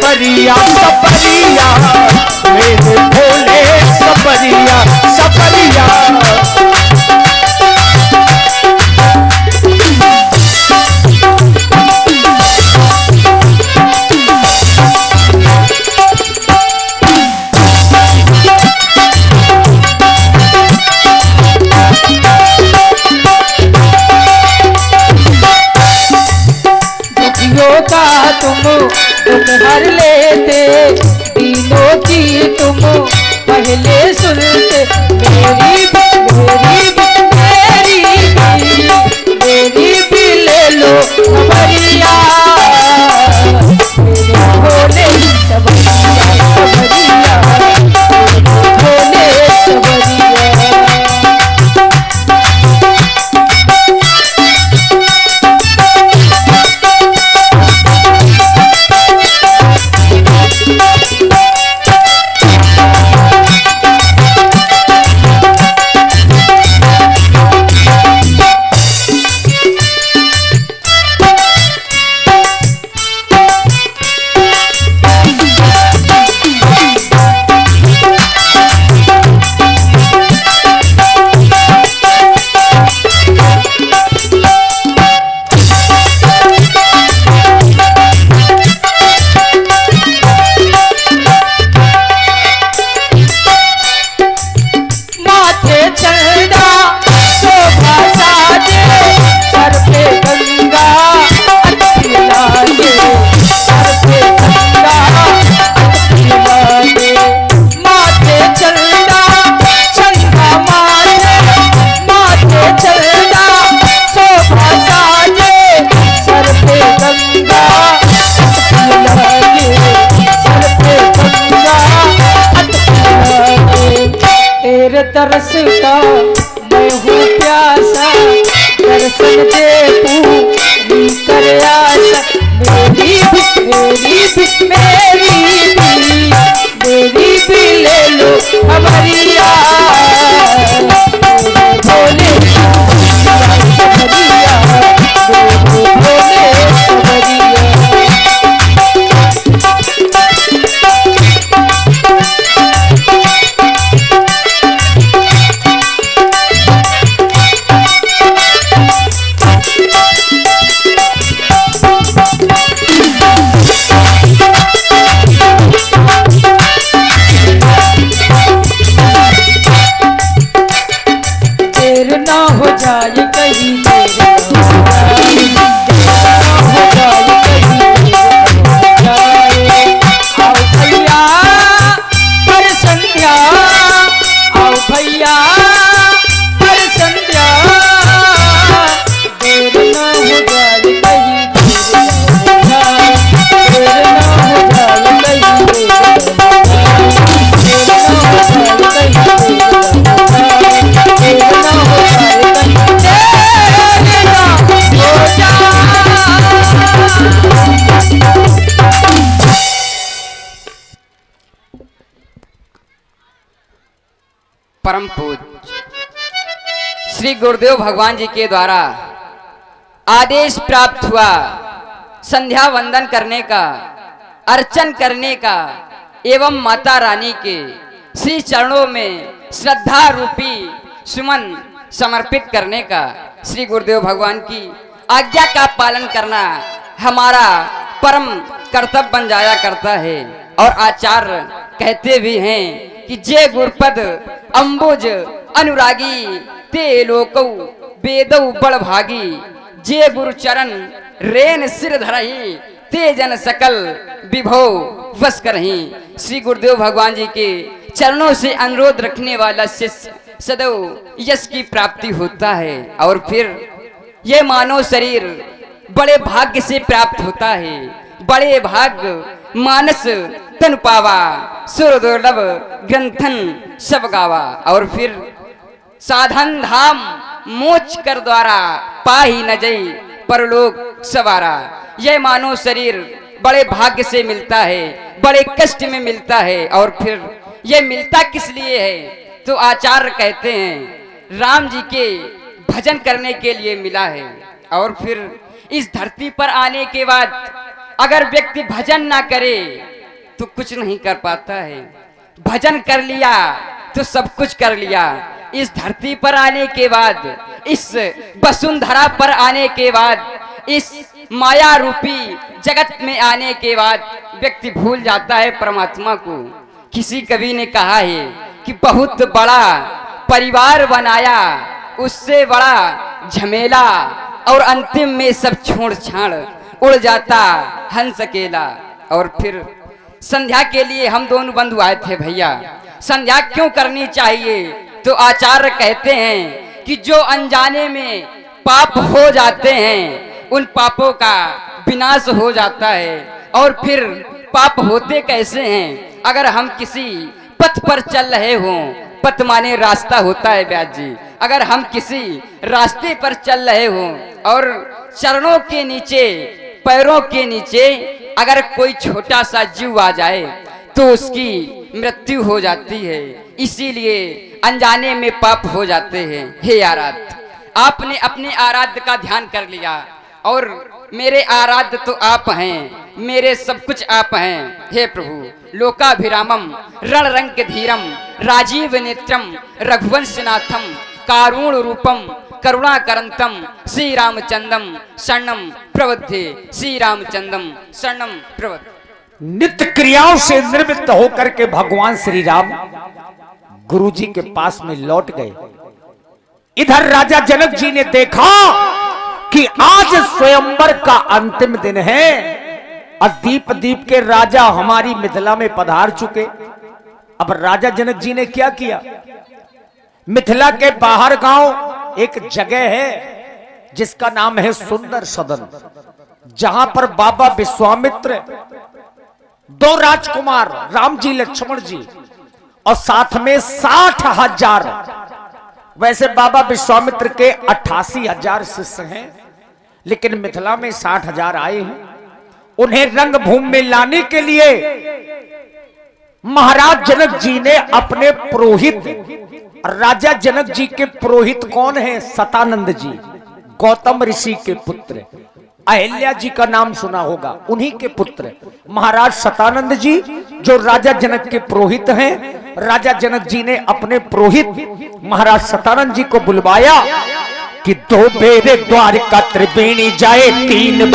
सबरिया सबरिया मेरे भोले सबरिया सबरिया। का तुम दुख हर लेते, दीनों की तुम पहले सुनते। मेरी भी ले लो खबरिया, मेरे भोले सबरिया सबरिया भोले सबरिया। तरस का मैं हूँ प्यासा, दर्शन दे पूरी कर आशा। मेरी भी ले लो खबरिया, भोले सबरिया भोले सबरिया। परम पूज्य श्री गुरुदेव भगवान जी के द्वारा आदेश प्राप्त हुआ संध्या वंदन करने का, अर्चन करने का एवं माता रानी के श्री चरणों में श्रद्धा रूपी सुमन समर्पित करने का, श्री गुरुदेव भगवान की आज्ञा का पालन करना हमारा परम कर्तव्य बन जाया करता है। और आचार्य कहते भी हैं कि जे गुरुपद अंबुज अनुरागी ते लोकौ वेदौ बड़ भागी, जे गुरु चरण रेन सिर धरही ते जन सकल विभव वश करही। श्री गुरुदेव भगवान जी के चरणों से अनुरोध रखने वाला शिष्य सदैव यश की प्राप्ति होता है। और फिर ये मानव शरीर बड़े भाग्य से प्राप्त होता है। बड़े भाग्य मानस तन पावा, सुर दुर्लभ ग्रंथन सब गावा। और फिर साधन धाम मोच कर द्वारा पाही न जई परलोक सवारा। यह मानव शरीर बड़े भाग्य से मिलता है, बड़े कष्ट में मिलता है। और फिर यह मिलता किस लिए है? तो आचार्य कहते हैं राम जी के भजन करने के लिए मिला है। और फिर इस धरती पर आने के बाद अगर व्यक्ति भजन ना करे तो कुछ नहीं कर पाता है। भजन कर लिया तो सब कुछ कर लिया। इस धरती पर आने के बाद, इस वसुंधरा पर आने के बाद, इस माया रूपी जगत में आने के बाद व्यक्ति भूल जाता है परमात्मा को। किसी कवि ने कहा है कि बहुत बड़ा परिवार बनाया, उससे बड़ा झमेला, और अंतिम में सब छोड़ छाड़ उड़ जाता हंस अकेला। और फिर संध्या के लिए हम दोनों बंधु आए थे भैया। संध्या क्यों करनी चाहिए? तो आचार्य कहते हैं कि जो अनजाने में पाप हो जाते हैं, उन पापों का विनाश हो जाता है। और फिर पाप होते कैसे हैं? अगर हम किसी पथ पर चल रहे हों, पथ माने रास्ता होता है व्यास जी। अगर हम किसी रास्ते पर चल रहे हों और चरणों के नीचे, पैरों के नीचे अगर कोई छोटा सा जीव आ जाए तो उसकी मृत्यु हो जाती है। इसीलिए अनजाने में पाप हो जाते हैं। हे आराध्य, आपने अपने आराध्य का ध्यान कर लिया, और मेरे आराध्य तो आप हैं, मेरे सब कुछ आप हैं। हे प्रभु, लोकाभिरामम रणरंग धीरम राजीव नेत्रम रघुवंशनाथम कारुण रूपम करुणाकरंतम श्री रामचंद्रम शरणम प्रबद्धे। श्री रामचंद्रम शरणम प्रबद्धे। नित्य क्रियाओं से निर्मित होकर के भगवान श्री राम गुरु जी के पास में लौट गए। इधर राजा जनक जी ने देखा कि आज स्वयंवर का अंतिम दिन है और दीप दीप के राजा हमारी मिथिला में पधार चुके। अब राजा जनक जी ने क्या किया? मिथिला के बाहर गांव एक जगह है जिसका नाम है सुंदर सदन, जहां पर बाबा विश्वामित्र, दो राजकुमार राम जी लक्ष्मण जी और साथ में 60,000, वैसे बाबा विश्वामित्र के 88,000 शिष्य हैं, लेकिन मिथिला में 60,000 आए हैं। उन्हें रंगभूमि में लाने के लिए महाराज जनक जी ने अपने पुरोहित, राजा जनक जी के पुरोहित कौन है? सतानंद जी, गौतम ऋषि के पुत्र। अहिल्या जी का नाम सुना होगा, उन्हीं के पुत्र महाराज सतानंद जी जो राजा जनक के पुरोहित हैं। राजा जनक जी ने अपने पुरोहित महाराज सतानंद जी को बुलवाया कि 2 बेरे द्वारका त्रिवेणी जाए, 3